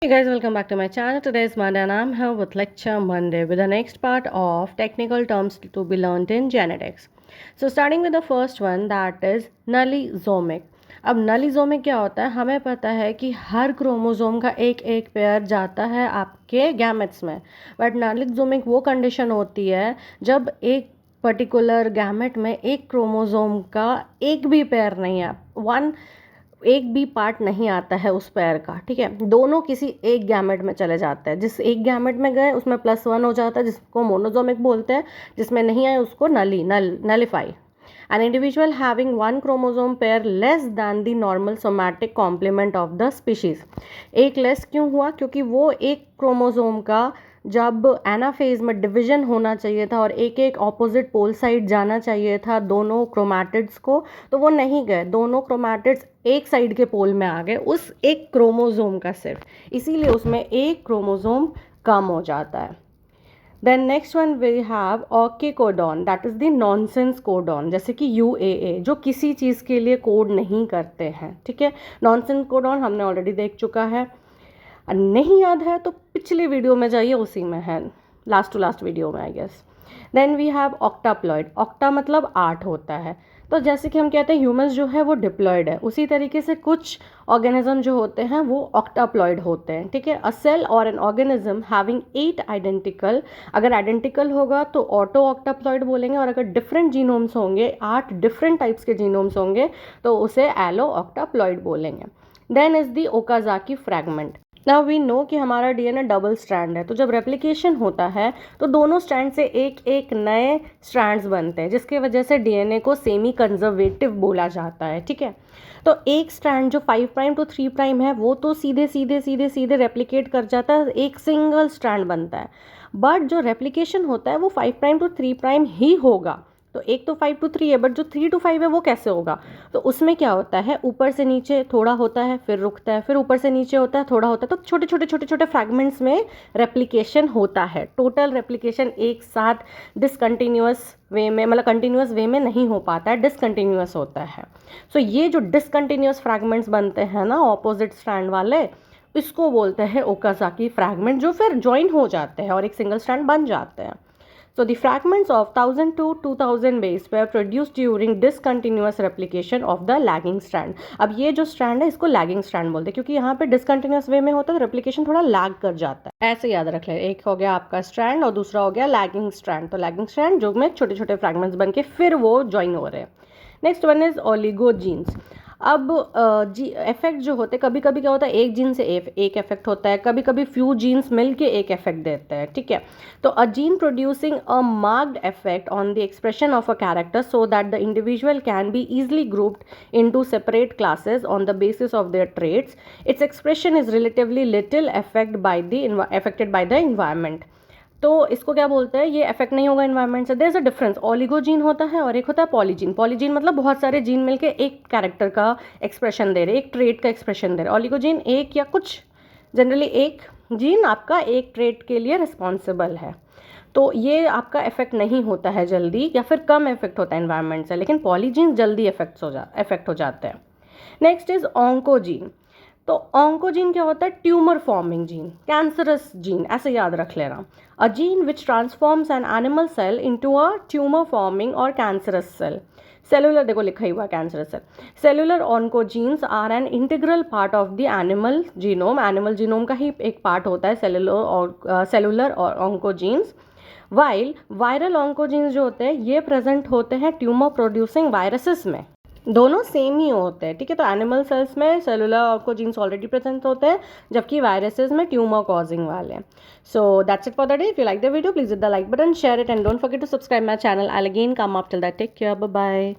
Hey guys, welcome back to my channel. Today is Monday and I'm here with Lecture Monday with the next part of technical terms to be learned in genetics. So starting with the first one, that is नलिज़ोमिक. अब नलिज़ोमिक क्या होता है? हमें पता है कि हर chromosome का एक एक पेयर जाता है आपके गैमेट्स में, बट नलिज़ोमिक वो कंडीशन होती है जब एक पर्टिकुलर गैमेट में एक क्रोमोसोम का एक भी पेयर नहीं है, एक भी पार्ट नहीं आता है उस पेयर का, ठीक है। दोनों किसी एक गैमेट में चले जाते हैं, जिस एक गैमेट में गए उसमें +1 हो जाता है, जिसको मोनोजोमिक बोलते हैं, जिसमें नहीं आए उसको nullify. An individual having one chromosome pair less than the normal somatic complement of the species. एक लेस क्यों हुआ? क्योंकि वो एक क्रोमोसोम का जब एनाफेज में डिवीजन होना चाहिए था और एक एक ऑपोजिट पोल साइड जाना चाहिए था दोनों क्रोमैटिड्स को, तो वो नहीं गए। दोनों क्रोमैटिड्स एक साइड के पोल में आ गए उस एक क्रोमोसोम का सिर्फ, इसीलिए उसमें एक क्रोमोसोम कम हो जाता है। Then next one we have ochre codon, that is the nonsense codon, जैसे कि UAA जो किसी चीज़ के लिए कोड नहीं करते हैं, ठीक है। नॉनसेंस कोडॉन हमने ऑलरेडी देख चुका है, नहीं याद है तो पिछली वीडियो में जाइए, उसी में है, लास्ट टू लास्ट वीडियो में I guess. Then we have octaploid, octa मतलब 8 होता है, तो जैसे कि हम कहते हैं ह्यूमंस जो है वो डिप्लॉयड है, उसी तरीके से कुछ ऑर्गेनिज्म जो होते हैं वो ऑक्टाप्लॉइड होते हैं, ठीक है। अ सेल और एन ऑर्गेनिज्म हैविंग 8 आइडेंटिकल, अगर आइडेंटिकल होगा तो ऑटो ऑक्टाप्लॉइड बोलेंगे, और अगर डिफरेंट जीनोम्स होंगे, 8 डिफरेंट टाइप्स के जीनोम्स होंगे तो उसे एलो ऑक्टाप्लॉइड बोलेंगे। Then is the Okazaki fragment. Now we know कि हमारा DNA डबल स्ट्रैंड है, तो जब रेप्लिकेशन होता है तो दोनों स्ट्रैंड से एक एक नए स्ट्रैंड्स बनते हैं, जिसके वजह से DNA को सेमी कंजर्वेटिव बोला जाता है, ठीक है। तो एक स्ट्रैंड जो 5 प्राइम टू 3 प्राइम है वो तो सीधे सीधे सीधे सीधे रेप्लिकेट कर जाता है, एक सिंगल स्ट्रैंड बनता है, बट जो रेप्लिकेशन होता है वो 5 प्राइम टू 3 प्राइम ही होगा। तो एक तो 5 to 3 है, बट जो 3 to 5 है वो कैसे होगा? तो उसमें क्या होता है, ऊपर से नीचे थोड़ा होता है, फिर रुकता है, फिर ऊपर से नीचे होता है, थोड़ा होता है, तो छोटे छोटे छोटे छोटे फ्रैगमेंट्स में रेप्लिकेशन होता है। टोटल रेप्लिकेशन एक साथ डिसकंटिन्यूअस वे में, मतलब कंटिन्यूअस वे में नहीं हो पाता है, डिसकंटिन्यूअस होता है। सो ये जो डिसकंटिन्यूअस फ्रैगमेंट्स बनते हैं ना ऑपोजिट स्ट्रैंड वाले, इसको बोलते हैं ओकाजाकी फ्रैगमेंट, जो फिर ज्वाइन हो जाते हैं और एक सिंगल स्ट्रैंड बन जाते हैं। So the fragments of 1000 to 2000 base were produced during discontinuous replication of the lagging strand. अब ये जो स्ट्रैंड है इसको लैगिंग स्ट्रैंड बोलते हैं, क्योंकि यहाँ पे डिसकंटिन्यूअस वे में होता है तो रेप्लिकेशन थोड़ा लैग कर जाता है। ऐसे याद रख ले, एक हो गया आपका स्ट्रैंड और दूसरा हो गया लैगिंग स्ट्रैंड। तो लैगिंग स्ट्रैंड जो में छोटे छोटे फ्रैगमेंट्स बन के फिर वो ज्वाइन हो रहे हैं। Next one is oligogenes. अब इफेक्ट जो होते हैं, कभी कभी क्या होता है एक जीन से एक इफेक्ट होता है, कभी कभी फ्यू जीन्स मिलके एक इफेक्ट देते हैं, ठीक है। तो a gene producing a marked effect on the expression of a character so that the individual can be easily grouped into separate classes on the basis of their traits. Its expression is relatively little affected by the environment. तो इसको क्या बोलते हैं, ये effect नहीं होगा environment से। There is a difference, ओलिगोजीन होता है और एक होता है पॉलीजीन। पॉलीजीन मतलब बहुत सारे जीन मिलके एक कैरेक्टर का एक्सप्रेशन दे रहे, एक ट्रेट का एक्सप्रेशन दे रहे। ओलिगोजीन एक या कुछ, जनरली एक जीन आपका एक ट्रेट के लिए रिस्पॉन्सिबल है, तो ये आपका इफेक्ट नहीं होता है जल्दी, या फिर कम इफेक्ट होता है इन्वायरमेंट से, लेकिन पॉलीजीन जल्दी इफेक्ट हो जाते हैं। Next is oncogene. तो ऑन्कोजीन क्या होता है, tumour forming gene, cancerous gene, ऐसे याद रख लेना। A gene which transforms an animal cell into a tumour forming और कैंसरस सेल। सेलुलर, देखो लिखा ही हुआ cancerous cell. Cellular oncogenes are an integral part of the animal genome. Animal genome का ही एक पार्ट होता है सेलुलर और ऑन्कोजीन्स। वाइल वायरल ऑन्कोजीन्स जो होते हैं ये प्रेजेंट होते हैं ट्यूमर प्रोड्यूसिंग वायरसेस में। दोनों सेम ही होते हैं, ठीक है। तो एनिमल सेल्स में सेलुलर ऑन्कोजीन्स ऑलरेडी प्रेजेंट होते हैं, जबकि वायरसेस में ट्यूमर कॉजिंग वाले। So that's it for the day. If you like the video please hit the like button, share it and don't forget to subscribe my channel. I will again come up till that, take care, bye bye.